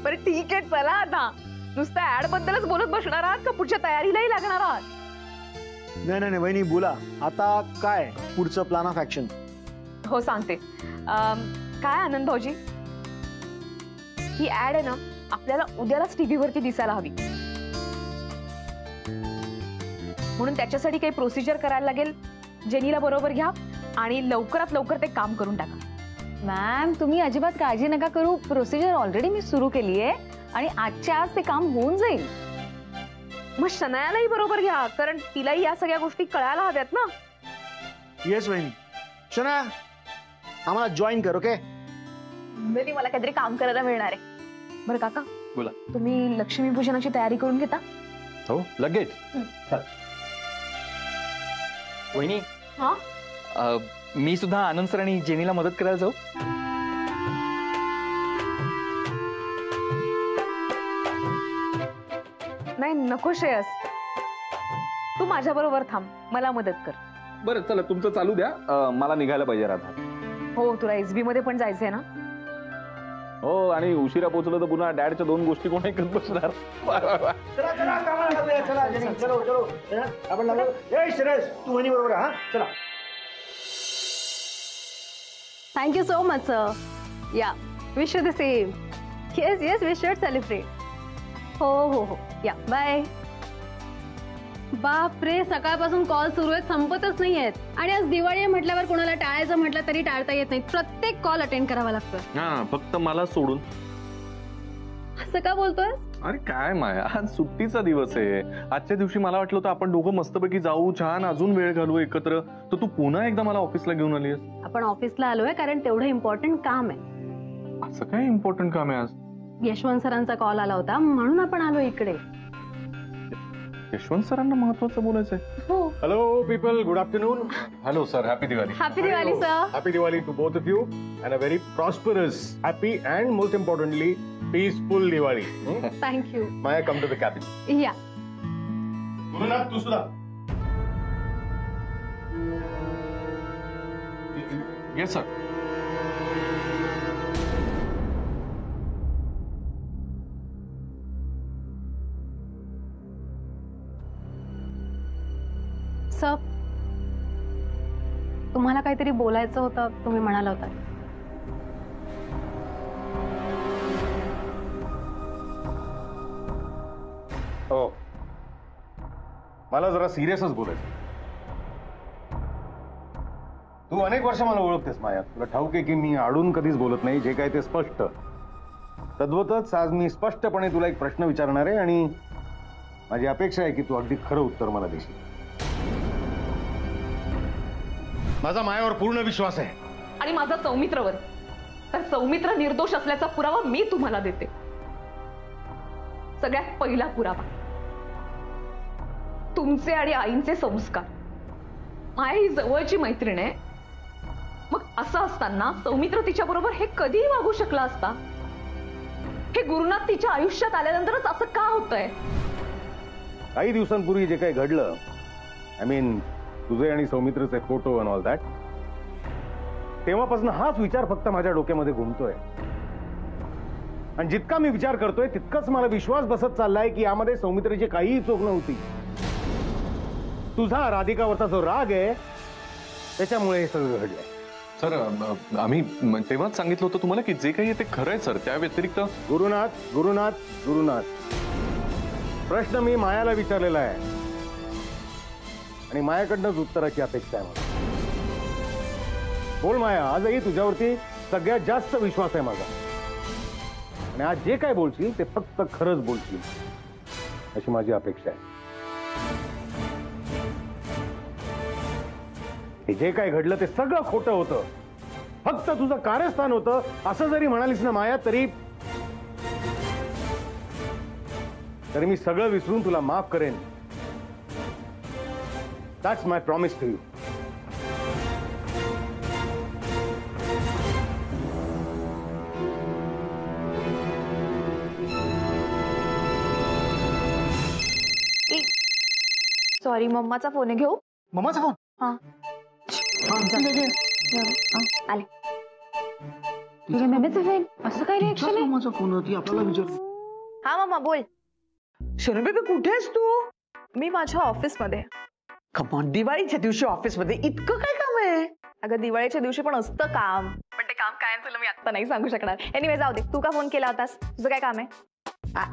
बरं ठीक आहे, चला आता. नुसतं ऍड बद्दलच बोलत बसणार आहात का पुढच्या तयारीलाही लागणार आहात? नाही नाही वहिनी बोला, आता काय पुढचं प्लॅन ऑफ ऍक्शन? हो सांगते. काय आनंद भाऊजी, ही ऍड आहे ना आपल्याला उद्यालाच टीव्ही वरती दिसायला हवी, म्हणून त्याच्यासाठी काही प्रोसिजर करायला लागेल. जेनीला बरोबर घ्या आणि लवकरात लवकर ते काम करून टाका. मॅम तुम्ही अजिबात काळजी नका करू, प्रोसिजर ऑलरेडी मी सुरू केली आहे आणि आजच्या आज ते काम होऊन जाईल. मग शनायालाही बरोबर घ्या, कारण तिलाही या सगळ्या गोष्टी कळायला हव्यात ना. येस वहिनी. शना आम्हाला जॉईन कर. ओके मला काहीतरी काम करायला मिळणार आहे. बरं काका बोला. तुम्ही लक्ष्मीपूजनाची तयारी करून घेता? हो लगेच. वहिनी, हा मी सुद्धा आनंद सर आणि जेनीला मदत करायला जाऊ? नाही नको श्रेयस, तू माझ्या बरोबर थांब, मला मदत कर. बरं चला तुमचं चालू द्या, मला निघायला पाहिजे राधा. हो तुला एसबी मध्ये पण जायचंय ना? हो, आणि उशिरा पोहोचलो तर पुन्हा डॅडच्या दोन गोष्टी कोण ऐकत बसणार. चला चला कामाला लागूया. चला जेनी, चलो चलो. आपण लागलो. ए श्रेयस तू वहिनी बरोबर हा. चला. Thank you so much sir. या wish you the same. Yes yes we should celebrate. हो हो हो या बाय. बाप रे, सकाळपासून कॉल सुरू आहेत, संपतच नाही आहेत. आणि आज दिवाळी आहे म्हटल्यावर कोणाला टाळायचं म्हटलं तरी टाळता येत नाही. प्रत्येक कॉल अटेंड करावा लागतो. हा, फक्त मला सोडून. असं का बोलतोय? अरे काय माया, आज सुट्टीचा दिवस आहे. आजच्या दिवशी मला वाटलं होतं आपण दोघं मस्तपैकी जाऊ, छान अजून वेळ घालवू एकत्र, तर तू पुन्हा एकदा मला ऑफिसला घेऊन आलीस. आपण ऑफिसला आलोय कारण तेवढं इम्पॉर्टंट काम आहे. असं काय इम्पॉर्टंट काम आहे आज? यशवंत सरांचा कॉल आला होता म्हणून आपण आलो इकडे. यशवंत सरांना महत्वाचं बोलायचंय. हो. Hello people, good afternoon. Hello sir, happy Diwali. Happy Diwali sir. Happy Diwali to both of you and a very prosperous, happy and most importantly peaceful Diwali. Thank you. Maya, come to the cabin. या. गुरुनाथ तू सुद्धा. Yes sir. Sir तुम्हाला काहीतरी बोलायचं होतं, तुम्ही म्हणाला होता. हो, मला जरा सिरियसच बोलायचं. तू अनेक वर्ष मला ओळखतेस माया, तुला ठाऊक आहे की मी आडून कधीच बोलत नाही. जे काय ते स्पष्ट. तद्वतच आज मी स्पष्टपणे तुला एक प्रश्न विचारणार आहे आणि माझी अपेक्षा आहे की तू अगदी खरं उत्तर मला देशील. माझा मायावर पूर्ण विश्वास आहे आणि माझा सौमित्रवर. तर सौमित्र निर्दोष असल्याचा पुरावा मी तुम्हाला देते. सगळ्यात पहिला पुरावा, तुमचे आणि आईंचे संस्कार. माया ही जवळची मैत्रीण आहे, मग असं असताना सौमित्र तिच्या बरोबर हे कधीही वागू शकला असता? हे गुरुनाथ तिच्या आयुष्यात आल्यानंतरच असं का होतंय? काही दिवसांपूर्वी जे काही घडलं, आय मीन तुझे आणि सौमित्रचे फोटो अँड ऑल दॅट, तेव्हापासून हाच विचार फक्त माझ्या डोक्यामध्ये घुमतोय. आणि जितका मी विचार करतोय तितकाच मला विश्वास बसत चाललाय की यामध्ये सौमित्रची काहीही चूक नव्हती. तुझा राधिकावरचा जो राग आहे त्याच्यामुळे हे सगळं घडलंय. सर आम्ही तेव्हाच सांगितलं होतं तुम्हाला की जे काही आहे ते खरं आहे सर. त्या व्यतिरिक्त गुरुनाथ गुरुनाथ गुरुनाथ, प्रश्न मी मायाला विचारलेला आहे आणि मायाकडनंच उत्तराची अपेक्षा आहे मला. बोल माया, आजही तुझ्यावरती सगळ्यात जास्त विश्वास आहे माझा. आणि आज जे काय बोलशील ते फक्त खरंच बोलशील अशी माझी अपेक्षा आहे. हे जे काय घडलं ते सगळं खोटं होतं, फक्त तुझं कारस्थान होतं असं जरी म्हणालीस ना माया, तरी मी सगळं विसरून तुला माफ करेन. That's my promise to you. Sorry, मम्माचा फोन आहे, घेऊ? मम्माचा फोन? हा हा आले. असं काय रिएक्शन आहे? माझा फोन होती आपल्याला विचार. हा मामा बोल. शनू बेबी कुठे आहेस तू? मी माझ्या ऑफिसमध्ये. कमॉन, दिवाळीच्या दिवशी ऑफिस मध्ये इतकं काय काम आहे? अगं दिवाळीच्या दिवशी पण असतं काम, पण ते काम काय आहे तुला मी आता नाही सांगू शकणार. एनिवे जाऊ दे, तू का फोन केला होतास? तुझं काय काम आहे?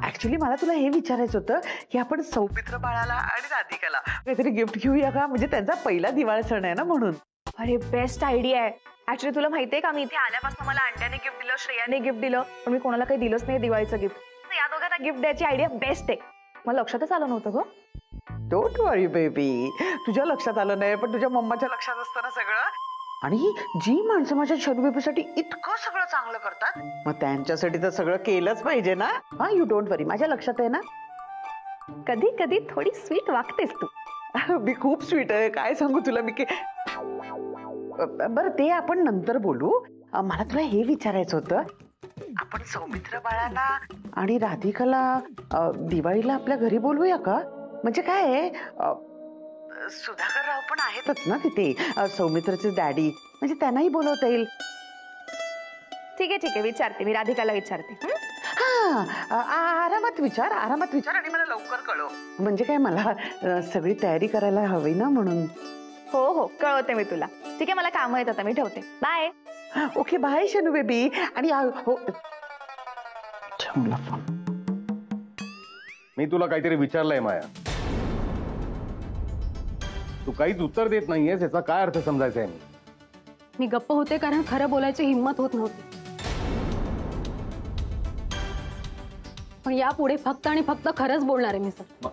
ऍक्च्युली मला तुला हे विचारायचं होतं की आपण सौमित्र बाळाला आणि राधिकाला काहीतरी गिफ्ट घेऊया का? म्हणजे त्यांचा पहिला दिवाळी सण आहे ना म्हणून. अरे बेस्ट आयडिया आहे. ऍक्च्युली तुला माहितीये का, मी इथे आल्यापासून मला अंड्याने गिफ्ट दिलं, श्रेयाने गिफ्ट दिलं, पण मी कोणाला काही दिलंच नाही दिवाळीचं गिफ्ट. या दोघांना गिफ्ट द्यायची आयडिया बेस्ट आहे. मला लक्षातच आलं नव्हतं ग. डोंट वरी बेबी, तुझ्या लक्षात आलं नाही पण तुझ्या मम्माच्या लक्षात असतं ना सगळं. आणि जी माणसं माझ्या शनू बेबीसाठी इतकं सगळं चांगलं करतात, मग त्यांच्यासाठी तर सगळं केलंच पाहिजे ना. हा, यू डोंट वरी, माझ्या लक्षात आहे ना. कधी कधी थोडी स्वीट वागतेस तू. मी खूप स्वीट आहे, काय सांगू तुला मी. बरं ते आपण नंतर बोलू. मला तुला हे विचारायचं होतं, आपण सौमित्र बाळाला आणि राधिकाला दिवाळीला आपल्या घरी बोलवूया का? म्हणजे काय आहे, सुधाकर राव पण आहेतच ना तिथे, सौमित्रचे डॅडी, म्हणजे त्यांनाही बोलवता येईल. ठीक आहे विचारते, मी राधिकाला विचारते. हा, आरामात विचार आणि मला लवकर कळव. म्हणजे काय, मला सगळी तयारी करायला हवी ना म्हणून. हो कळवते मी तुला. ठीक आहे, मला काम आहेत आता, मी ठेवते. Bye. Okay, bye Shanu baby. आणि हो, मी तुला काहीतरी विचारलंय माया, तू काहीच उत्तर देत नाहीयेस, याचा काय अर्थ समजायचा आहे? मी गप्प होते कारण खरं बोलायची हिंमत होत नव्हती, पण यापुढे फक्त आणि फक्त खरंच बोलणार आहे मी सर.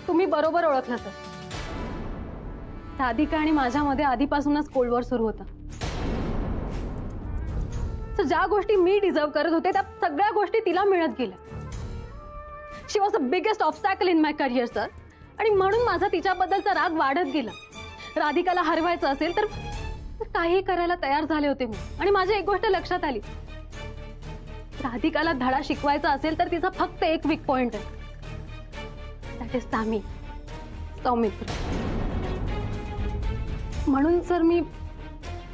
तुम्ही बरोबर ओळखलं सर. राधिका आणि माझ्यामध्ये आधीपासूनच कोल्ड वॉर सुरू होता. तर ज्या गोष्टी मी डिझर्व करत होते त्या सगळ्या गोष्टी तिला मिळत गेल्या. She was the biggest obstacle in my career sir. आणि म्हणून माझा तिच्याबद्दलचा राग वाढत गेला. राधिकाला हरवायचं असेल तर काही करायला तयार झाले होते मी. आणि माझी एक गोष्ट लक्षात आली, राधिकाला धडा शिकवायचा असेल तर तिचा फक्त एक वीक पॉइंट आहे, दॅट इज सामी, सौमित्र. म्हणून सर मी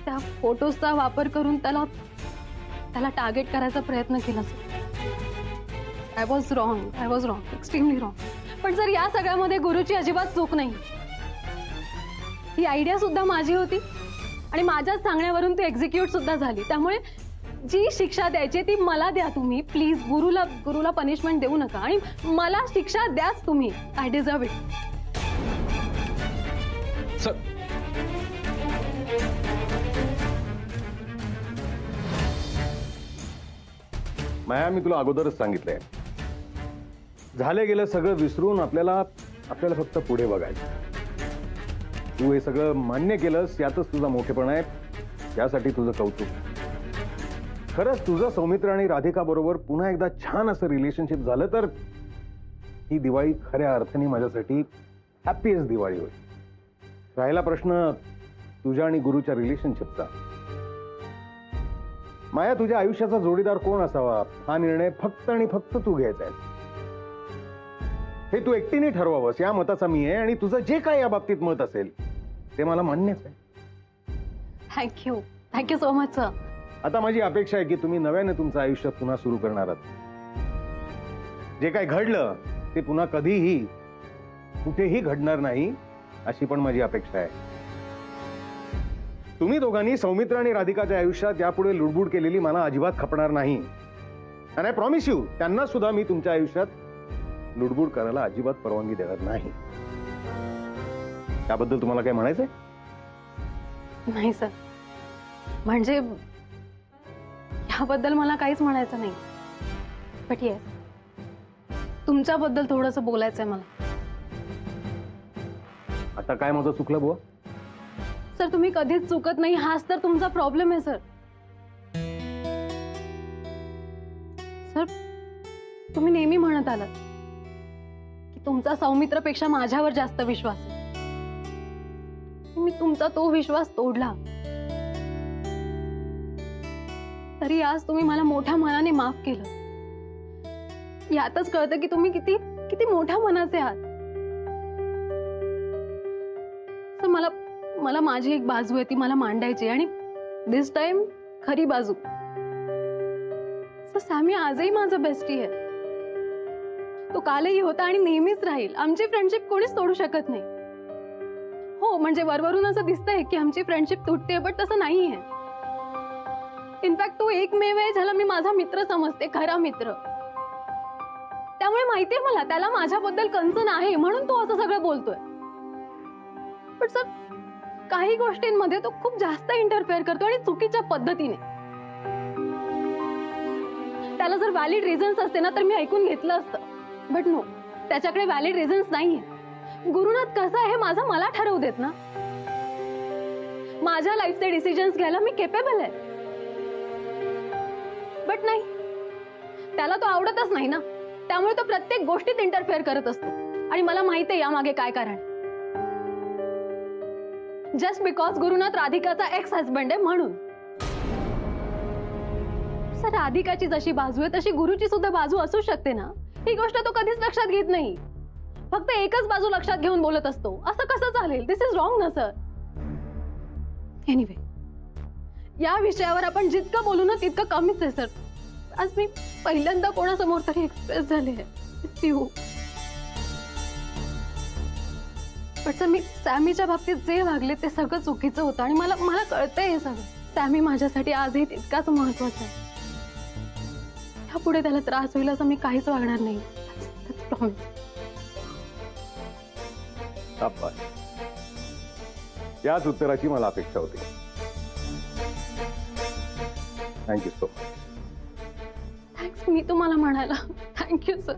त्या फोटोजचा वापर करून त्याला टार्गेट करायचा प्रयत्न केला sir. I was wrong, extremely wrong. पण सर या सगळ्यामध्ये गुरुची अजिबात चूक नाही. ही आयडिया सुद्धा माझी होती आणि माझ्याच सांगण्यावरून ती एक्झिक्यूट सुद्धा झाली. त्यामुळे जी शिक्षा द्यायची ती मला द्या तुम्ही प्लीज. गुरुला पनिशमेंट देऊ नका आणि मला शिक्षा द्याच तुम्ही. I deserve it. माया, मी तुला अगोदरच सांगितलंय, झालं गेलं सगळं विसरून आपल्याला फक्त पुढे बघायचं. तू हे सगळं मान्य केलंस, यातच तुझा मोठेपणा आहे, यासाठी तुझं कौतुक. खरंच तुझं सौमित्र आणि राधिका बरोबर पुन्हा एकदा छान असं रिलेशनशिप झालं तर ही दिवाळी खऱ्या अर्थाने माझ्यासाठी हॅपीएस्ट दिवाळी होईल. राहिला प्रश्न तुझ्या आणि गुरुच्या रिलेशनशिपचा, माया, तुझ्या आयुष्याचा जोडीदार कोण असावा हा निर्णय फक्त आणि फक्त तू घ्यायचा आहे. हे तू एकटीने ठरवावंस, या मताचा मी आहे. आणि तुझं जे काय या बाबतीत मत असेल ते मला मान्यच आहे. Thank you so much sir. आता माझी अपेक्षा आहे की तुम्ही नव्याने तुमचं आयुष्य पुन्हा सुरू करणार आहात. जे काय घडलं ते पुन्हा कधीही कुठेही घडणार नाही अशी पण माझी अपेक्षा आहे. तुम्ही दोघांनी सौमित्र आणि राधिकाच्या आयुष्यात यापुढे लुडबुड केलेली मला अजिबात खपणार नाही. आणि आय प्रॉमिस यू, त्यांना सुद्धा मी तुमच्या आयुष्यात लुडबुड करायला अजिबात परवानगी देणार नाही. त्याबद्दल तुम्हाला काय म्हणायचंय? नाही सर, म्हणजे याबद्दल मला काहीच म्हणायचं नाही. बट येस, तुमच्याबद्दल थोडंसं बोलायचंय मला. आता काय माझं चुकलं बुवा? सर तुम्ही कधीच चुकत नाही, हाच तर तुमचा प्रॉब्लेम आहे सर. सर तुम्ही नेहमी म्हणत आलात की तुमचा सौमित्रपेक्षा माझ्यावर जास्त विश्वास आहे. मी तुमचा तो विश्वास तोडला, तरी आज तुम्ही मला मोठ्या मनाने माफ केलं. यातच कळतं की तुम्ही किती किती मोठ्या मनाचे आहात. सर मला माझी एक बाजू आहे ती मला मांडायची, आणि दिस टाइम खरी बाजू तर सॅमी आजही माझा बेस्टी आहे. तो कालही होता आणि नेहमीच राहील. आमची फ्रेंडशिप कोणीच तोडू शकत नाही. हो म्हणजे वरवरून असं दिसतंय की आमची फ्रेंडशिप तुटते, पण तसं नाहीये. इनफॅक्ट तो एकमेव आहे ज्याला मी माझा मित्र समजते, खरा मित्र. त्यामुळे माहितीये मला त्याला माझ्याबद्दल कन्सर्न आहे, म्हणून तो असं सगळं बोलतोय. पण सर काही गोष्टींमध्ये तो खूप जास्त इंटरफेअर करतो आणि चुकीच्या पद्धतीने. त्याला जर व्हॅलिड रिझन्स असते ना तर मी ऐकून घेतलं असतं, बट नो, त्याच्याकडे व्हॅलिड रिझन्स नाहीये. गुरुनाथ कसं आहे माझं मला ठरवू देत ना. माझ्या लाईफचे डिसिजन्स घ्यायला मी केपेबल आहे, बट नाही, त्याला तो आवडतच नाही ना. त्यामुळे तो प्रत्येक गोष्टीत इंटरफेअर करत असतो आणि मला माहिती आहे यामागे काय कारण. जस्ट बिकॉज गुरुनाथ राधिकाचा एक्स हजबंड आहे म्हणून. सर राधिकाची जशी बाजू आहे तशी गुरुची सुद्धा बाजू असू शकते ना. ही गोष्ट तो कधीच लक्षात घेत नाही. फक्त एकच बाजू लक्षात घेऊन बोलत असतो. असं कसं चालेल? दिस इज रॉंग ना सर. एनिवे, या विषयावर आपण जितकं बोलू ना तितकं कमीच आहे सर. आज मी पहिल्यांदा कोणासमोर तरी एक्सप्रेस झाले आहे. पण सर मी सॅमीच्या बाबतीत जे वागले ते सगळं चुकीचं होतं आणि मला कळतंय हे सगळं. सॅमी माझ्यासाठी आजही तितकाच महत्वाचा आहे. यापुढे त्याला त्रास होईल असं मी काहीच वागणार नाही. प्रॉमिस. याच उत्तराची मला अपेक्षा होती. Thank you so much. थँक्स मी तुम्हाला म्हणायला. Thank you sir.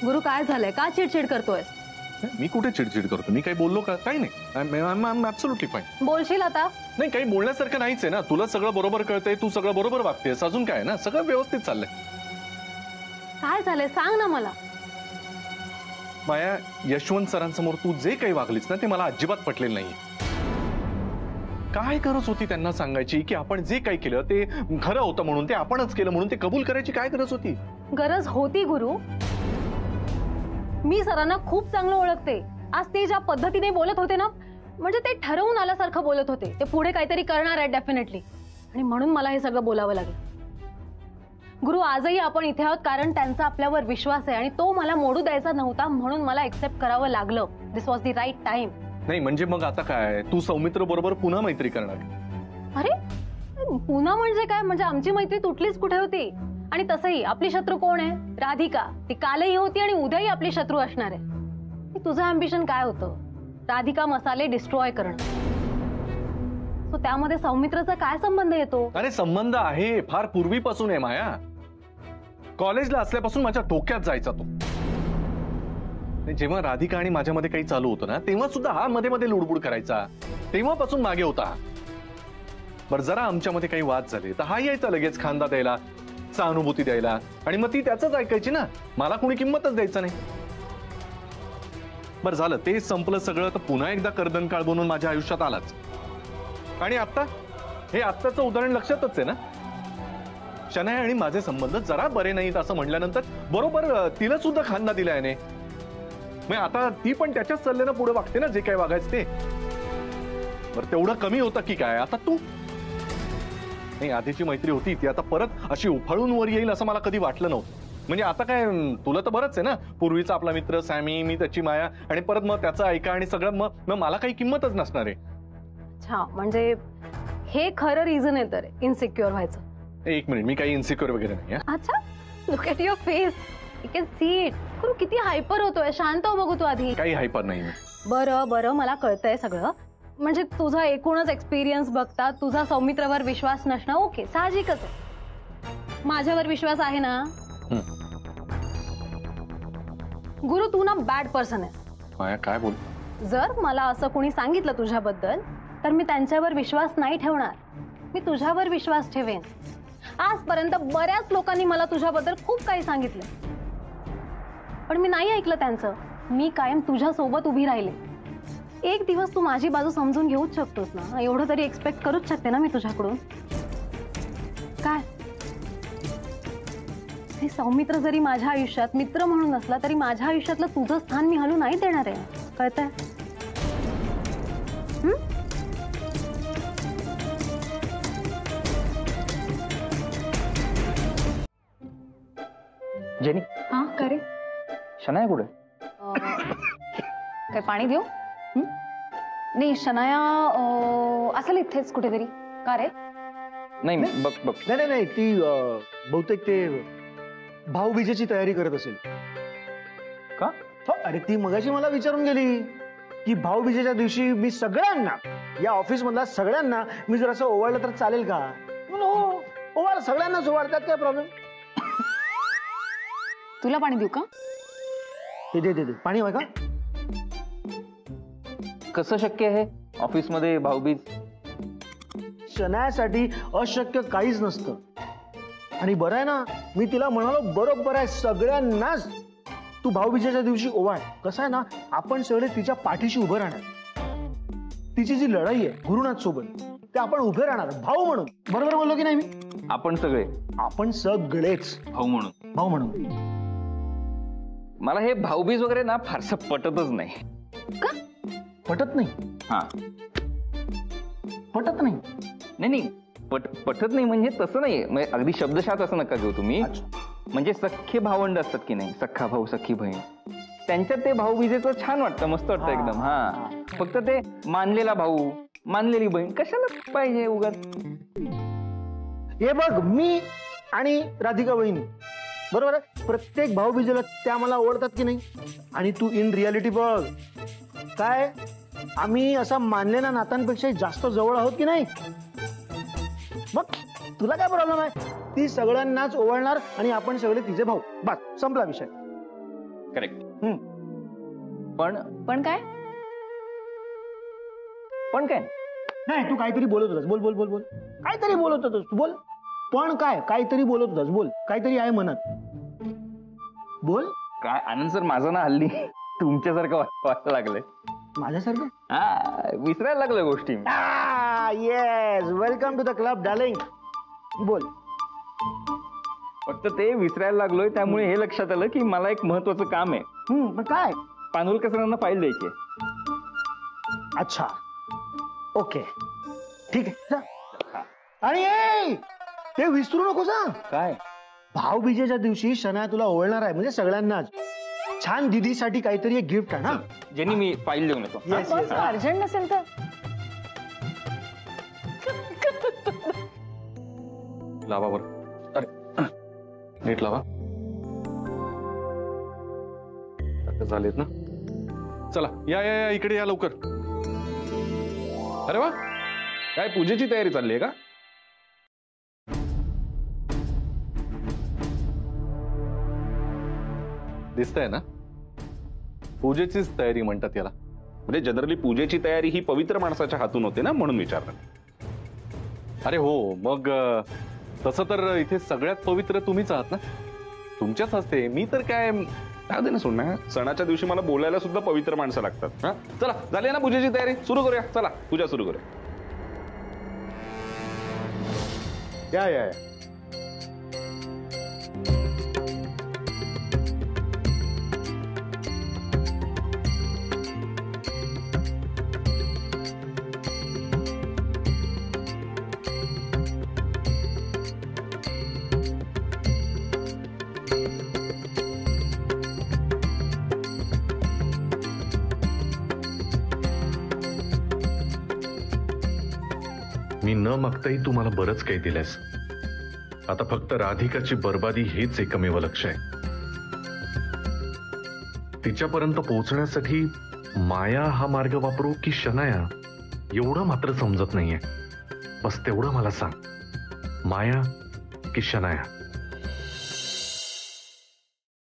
गुरु काय झालंय? का चिडचिड करतोय? मी कुठे चिडचिड करतो? मी काही बोललो का? काही नाही. I am absolutely fine. बोलशील आता? नाही, काही बोलण्यासारखं नाहीच आहे ना. तुला सगळं बरोबर कळतंय, तू सगळं बरोबर वागतेस. अजून काय ना, सगळं व्यवस्थित चाललंय. काय झालंय सांग ना मला. माया, यशवंत सरांसमोर तू जे काही वागलीस ना ते मला अजिबात पटलेलं नाही. काय गरज होती त्यांना सांगायची की आपण जे काही केलं ते खरं होतं म्हणून, ते आपणच केलं म्हणून ते कबूल करायची काय गरज होती? गरज होती गुरु. मी सरांना खूप चांगलं ओळखते. आज ते ज्या पद्धतीने बोलत होते ना, म्हणजे ते ठरवून आल्यासारखं बोलत होते. ते पुढे काहीतरी करणार आहेत डेफिनेटली, आणि म्हणून मला हे सगळं बोलावं लागेल. गुरु आजही आपण इथे आहोत कारण त्यांचा आपल्यावर विश्वास आहे आणि तो मला मोडू द्यायचा नव्हता, म्हणून मला एक्सेप्ट करावं लागलं. दिस वॉज द राईट टाइम. नाही म्हणजे मग आता काय, तू सौमित्र बरोबर पुन्हा मैत्री करणार? अरे पुन्हा म्हणजे काय? म्हणजे आमची मैत्री तुटलीच कुठे होती? आणि तसंही आपली शत्रू कोण आहे? राधिका. ती कालही होती आणि उद्याही आपली शत्रू असणार आहे. तुझं अँबिशन काय होतं? राधिका मसाले डिस्ट्रॉय करणं. सो त्यामध्ये सौमित्रचा काय संबंध येतो? अरे संबंध आहे, फार पूर्वीपासून आहे माया. कॉलेजला असल्यापासून माझ्या डोक्यात जायचा तो. जेव्हा राधिका आणि माझ्यामध्ये काही चालू होतं ना तेव्हा सुद्धा हा मध्ये मध्ये लुडबुड करायचा. तेव्हापासून मागे होता. बरं जरा आमच्यामध्ये काही वाद झाले तर हा यायचा लगेच खांदा द्यायला, सहानुभूती द्यायला, आणि मग ती त्याच ऐकायची ना. मला कोणी किंमतच द्यायचं नाही. बरं झालं ते संपलं सगळं, तर पुन्हा एकदा कर्दनकाळ बनून माझ्या आयुष्यात आलाच. आणि आता हे आत्ताचं उदाहरण लक्षातच आहे ना. शनाया आणि माझे संबंध जरा बरे नाहीत असं म्हटल्यानंतर बरोबर तिला सुद्धा खांदा दिला याने. मग आता ती पण त्याच्याच सल्ल्यानं पुढे वागते ना, जे काय वागायचं ते. बरं तेवढं कमी होतं की काय आता तू? नाही, आधीची मैत्री होती ती आता परत अशी उफाळून वर येईल असं मला कधी वाटलं नव्हतं. म्हणजे आता काय, तुला तर बरंच आहे ना, पूर्वीचा आपला मित्र सॅमी, मी त्याची माया, आणि परत मग त्याचं ऐका आणि सगळं, मग मला काही किंमतच नसणार आहे. अच्छा, म्हणजे हे खरं रिझन आहे तर इनसिक्युअर व्हायचं? एक मिनिट, मी काही इनसिक्युअर वगैरे नाही. अच्छा, look at your face, you can see it. गुरु किती हायपर होतोय. शांत हो बघू तू आधी. काही हायपर नाही. बरं मला कळतंय सगळं. म्हणजे तुझा एकूणच एक्सपिरियन्स बघता तुझा सौमित्रवर विश्वास नसणं ओके, साहजिकच आहे. माझ्यावर विश्वास आहे ना? गुरु तू ना बॅड पर्सन आहेस. काय बोल? जर मला असं कोणी सांगितलं तुझ्याबद्दल तर मी त्यांच्यावर विश्वास नाही ठेवणार. मी तुझ्यावर विश्वास ठेवेन. आजपर्यंत बऱ्याच लोकांनी मला तुझ्याबद्दल खूप काही सांगितलं, पण मी नाही ऐकलं त्यांचं. मी कायम तुझ्या सोबत उभी राहिले. एक दिवस तू माझी बाजू समजून घेऊच शकतोस ना, एवढं तरी एक्सपेक्ट करूच शकते ना मी तुझ्याकडून. काय आणि सौमित्र जरी माझ्या आयुष्यात मित्र म्हणून असला तरी माझ्या आयुष्यातलं तुझं स्थान मी हलू नाही देणार आहे, कळतंय? जेनी, हा का रे? शनाया कुठे? काय पाणी देऊ? नाही, शनाया असेल इथेच कुठेतरी. का रे? नाही बघ बघ. नाही नाही, ती बहुतेक ते भाऊबीजेची तयारी करत असेल. का? हो, अरे ती मगाशी मला विचारून गेली की भाऊबीजेच्या दिवशी मी सगळ्यांना, या ऑफिस मधल्या सगळ्यांना मी जर असं ओवाळलं तर चालेल का? म्हणलं, हो ओवाळ, सगळ्यांनाच ओवाळतात, काय प्रॉब्लेम? तुला पाणी देऊ का? दे दे दे, पाणी हवं का? कसं शक्य आहे ऑफिसमध्ये भाऊबीज? शनायासाठी अशक्य काहीच नसतं. आणि बरं आहे ना, मी तिला म्हणालो बरोबर आहे, सगळ्यांनाच तू भाऊबीजेच्या दिवशी ओवाळ. कसं आहे ना, आपण सगळे तिच्या पाठीशी उभं राहणार. तिची जी लढाई आहे गुरुनाथ सोबत, ते आपण उभे राहणार भाऊ म्हणून. बरोबर बोललो की नाही मी? आपण सगळे, आपण सगळेच भाऊ म्हणून. भाऊ म्हणून. मला हे भाऊबीज वगैरे ना फारसं पटतच नाही. का? पटत नाही? हा, पटत नाही? नाही नाही, पटत नाही म्हणजे तसं नाही, म्हणजे अगदी शब्दशः असं नका घेऊ तुम्ही. म्हणजे सख्खे भावंड असतात की नाही, सख्खा भाऊ सख्खी बहीण, त्यांच्यात ते भाऊबीजेचं छान वाटतं, मस्त वाटतं एकदम. हा, फक्त ते मानलेला भाऊ मानलेली बहीण कशाला पाहिजे उगाच? हे बघ, मी आणि राधिका बहिणी बरोबर आहे, प्रत्येक भाऊबीजेला त्या मला ओळखतात की नाही. आणि तू इन रियालिटी बघ, काय आम्ही असा मानलेल्या नात्यांपेक्षा जास्त जवळ आहोत की नाही? मग तुला काय प्रॉब्लेम आहे? ती सगळ्यांनाच ओवाळणार आणि आपण सगळे तिचे भाऊ, बस संपला विषय. करेक्ट. पण काय? पण काय नाही, तू काहीतरी बोलत होतास. बोल बोल बोल बोल, काहीतरी बोलत होतास तू, बोल. पण काय? काहीतरी बोलत होतास, बोल. काहीतरी आहे मनात, बोल. काय आनंद सर, माझं ना हल्ली तुमच्यासारखं वाटायला लागलंय. माझ्यासारखं? हा, विसरायला लागलं गोष्टी. Yes, welcome to the club darling. बोल. फक्त ते विसरायला लागलोय, त्यामुळे हे लक्षात आलं की मला एक महत्वाचं काम आहे. मग काय? पानवलकर सरांना फाईल द्यायची. अच्छा, ओके, ठीक आहे जा. आणि ए, ते विसरू नको जा. काय? भाऊबीजेच्या दिवशी शनाया तुला ओळणार आहे, म्हणजे सगळ्यांनाच. छान दिदीसाठी काहीतरी एक गिफ्ट आहे ना. ज्यांनी मी फाईल देऊन येतो. Yes, yes. अर्जंट नसेल तर लावा बरं. अरे नीट लावा. आता झालेत ना? चला या या या, इकडे या लवकर. अरे वा, काय पूजेची तयारी चालली आहे का? दिसतंय ना, पूजेचीच तयारी म्हणतात याला. म्हणजे जनरली पूजेची तयारी ही पवित्र माणसाच्या हातून होते ना, म्हणून विचारलं. अरे हो, मग तसं तर इथे सगळ्यात पवित्र तुम्हीच आहात ना, तुमच्याच हस्ते. मी तर काय दे ना, सोड ना. सणाच्या दिवशी मला बोलायला सुद्धा पवित्र माणसं लागतात. हा, चला झाली ना पूजेची तयारी, सुरू करूया. चला पूजा सुरू करूया. या या या. मी न मागताही तू मला बरंच काही दिलंस. आता फक्त राधिकाची बर्बादी हेच एकमेव लक्ष आहे. तिच्यापर्यंत पोहोचण्यासाठी माया हा मार्ग वापरू की शनाया, एवढं मात्र समजत नाहीये. बस तेवढं मला सांग, माया की शनाया?